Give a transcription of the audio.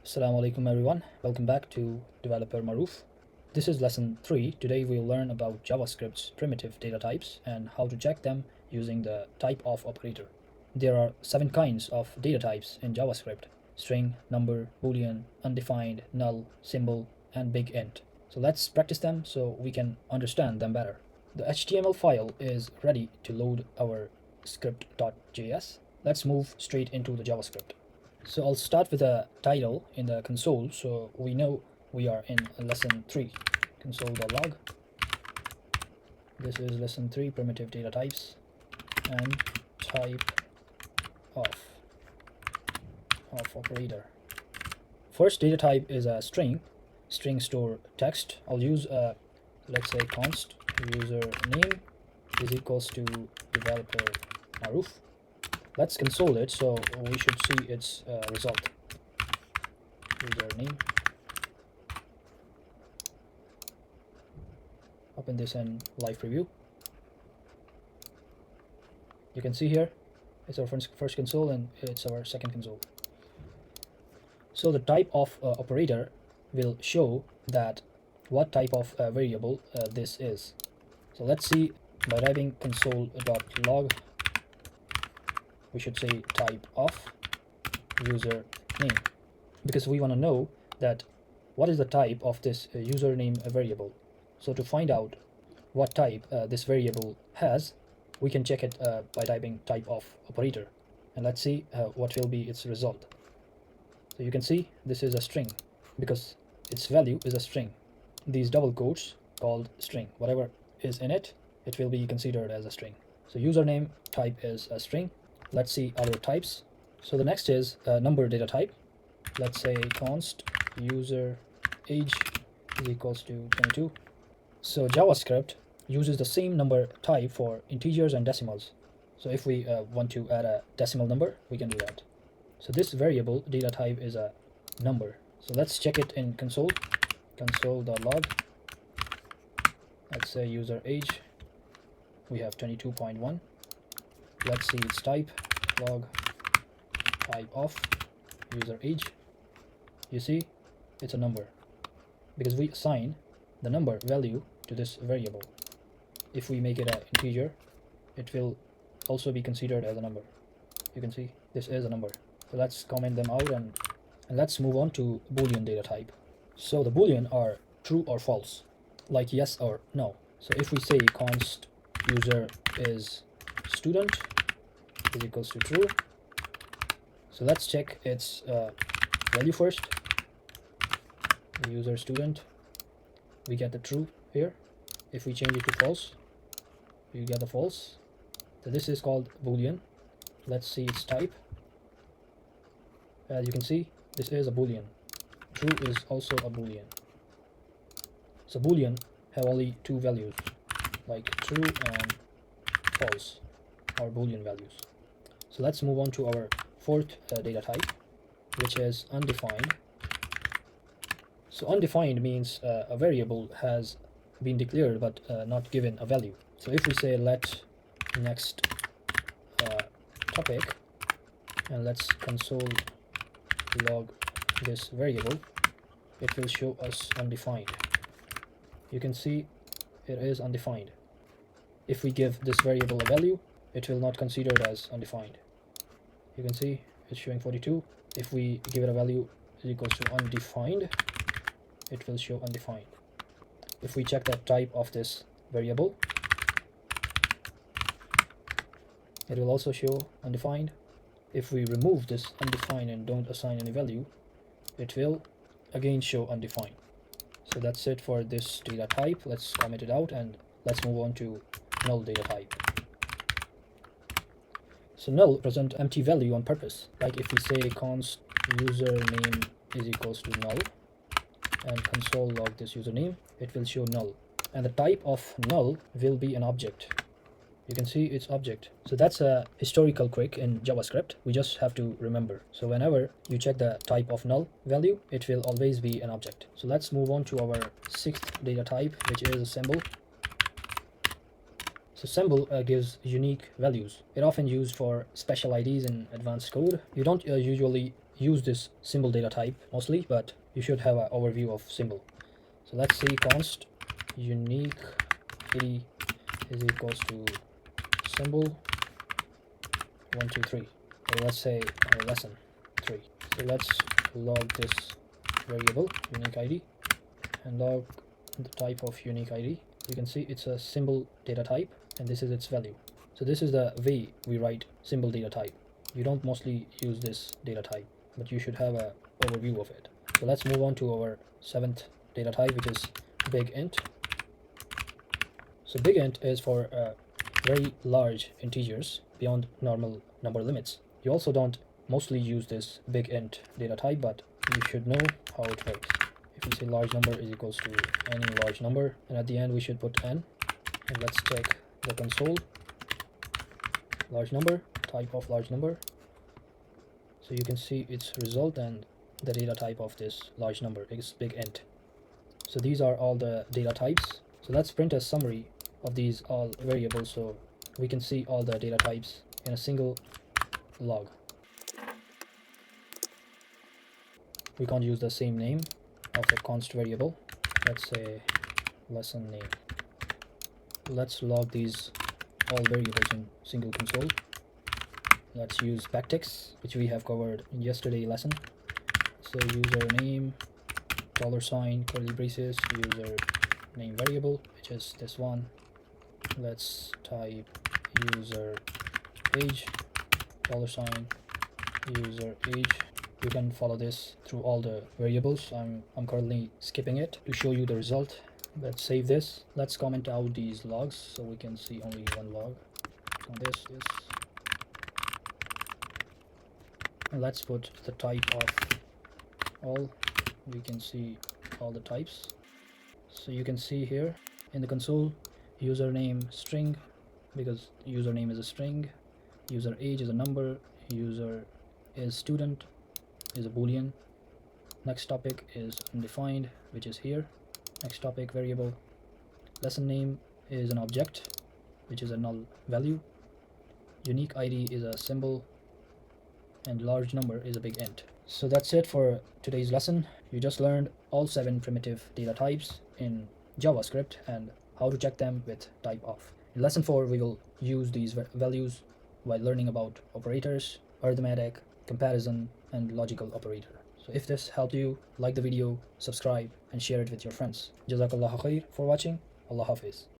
Assalamu alaikum everyone, welcome back to DeveloperMaroof. This is lesson 3. Today we'll learn about JavaScript's primitive data types and how to check them using the typeof operator. There are 7 kinds of data types in JavaScript: string, number, boolean, undefined, null, symbol, and BigInt. So let's practice them so we can understand them better. The HTML file is ready to load our script.js. Let's move straight into the JavaScript. So I'll start with a title in the console so we know we are in lesson 3. Console.log. This is lesson 3, primitive data types and type of operator. First data type is a string. String store text. I'll use let's say const user name is equals to DeveloperMaroof. Let's console it so we should see its result. Username. Open this in live preview. You can see here it's our first console and it's our second console. So the type of operator will show that what type of variable this is. So let's see by typing console.log. We should say type of user name, because we want to know that what is the type of this username variable. So to find out what type this variable has, we can check it by typing type of operator, and let's see what will be its result. So you can see this is a string because its value is a string. These double quotes called string, whatever is in it, it will be considered as a string. So username type is a string. Let's see other types. So the next is number data type. Let's say const user age is equals to 22. So JavaScript uses the same number type for integers and decimals. So if we want to add a decimal number, we can do that. So this variable data type is a number. So let's check it in console.log. Let's say user age, we have 22.1. Let's see its type, log type of user age. You see it's a number because we assign the number value to this variable. If we make it an integer, it will also be considered as a number. You can see this is a number. So let's comment them out and let's move on to Boolean data type. So the Boolean are true or false, like yes or no. So if we say const user is student is equals to true. So let's check its value first. User student, we get the true here. If we change it to false, you get the false. So this is called Boolean. Let's see its type. As you can see, this is a Boolean. True is also a Boolean. So Boolean have only 2 values, like true and false, or Boolean values. So let's move on to our fourth data type, which is undefined. So undefined means a variable has been declared but not given a value. So if we say let next topic and let's console log this variable, it will show us undefined. You can see it is undefined. If we give this variable a value, it will not consider it as undefined. You can see it's showing 42. If we give it a value is equals to undefined, it will show undefined. If we check the type of this variable, it will also show undefined. If we remove this undefined and don't assign any value, it will again show undefined. So that's it for this data type. Let's comment it out and let's move on to null data type. So null present empty value on purpose. Like if we say const username is equals to null and console log this username, it will show null. And the type of null will be an object. You can see it's object. So that's a historical trick in JavaScript. We just have to remember. So whenever you check the type of null value, it will always be an object. So let's move on to our 6th data type, which is a symbol. So symbol gives unique values. It often used for special IDs in advanced code. You don't usually use this symbol data type mostly, but you should have an overview of symbol. So let's say const unique id is equals to symbol 123, or let's say lesson 3. So let's log this variable unique id and log the type of unique id. You can see it's a symbol data type and this is its value. So this is the way we write symbol data type. You don't mostly use this data type, but you should have an overview of it. So let's move on to our 7th data type, which is BigInt. So BigInt is for very large integers beyond normal number limits. You also don't mostly use this BigInt data type, but you should know how it works. If we say large number is equals to any large number, and at the end we should put n, and let's check the console. Large number, type of large number. So you can see its result, and the data type of this large number is BigInt. So these are all the data types. So let's print a summary of these all variables so we can see all the data types in a single log. We can't use the same name of the const variable. Let's say lesson name. Let's log these all variables in single console. Let's use backticks, which we have covered in yesterday lesson. So username, $, curly braces, user name variable, which is this one. Let's type user age, $, user age. You can follow this through all the variables. I'm currently skipping it to show you the result. Let's save this. Let's comment out these logs so we can see only one log. So this. And let's put the type of all. We can see all the types. So you can see here in the console, username string, because username is a string, user age is a number, user is student is a Boolean, next topic is undefined, which is here, next topic variable, lesson name is an object, which is a null value, unique id is a symbol, and large number is a BigInt. So that's it for today's lesson. You just learned all 7 primitive data types in JavaScript and how to check them with typeof. In lesson 4, we will use these values while learning about operators, arithmetic, comparison, and logical operator. So if this helped you, like the video, subscribe, and share it with your friends. Jazakallah khair for watching. Allah Hafiz.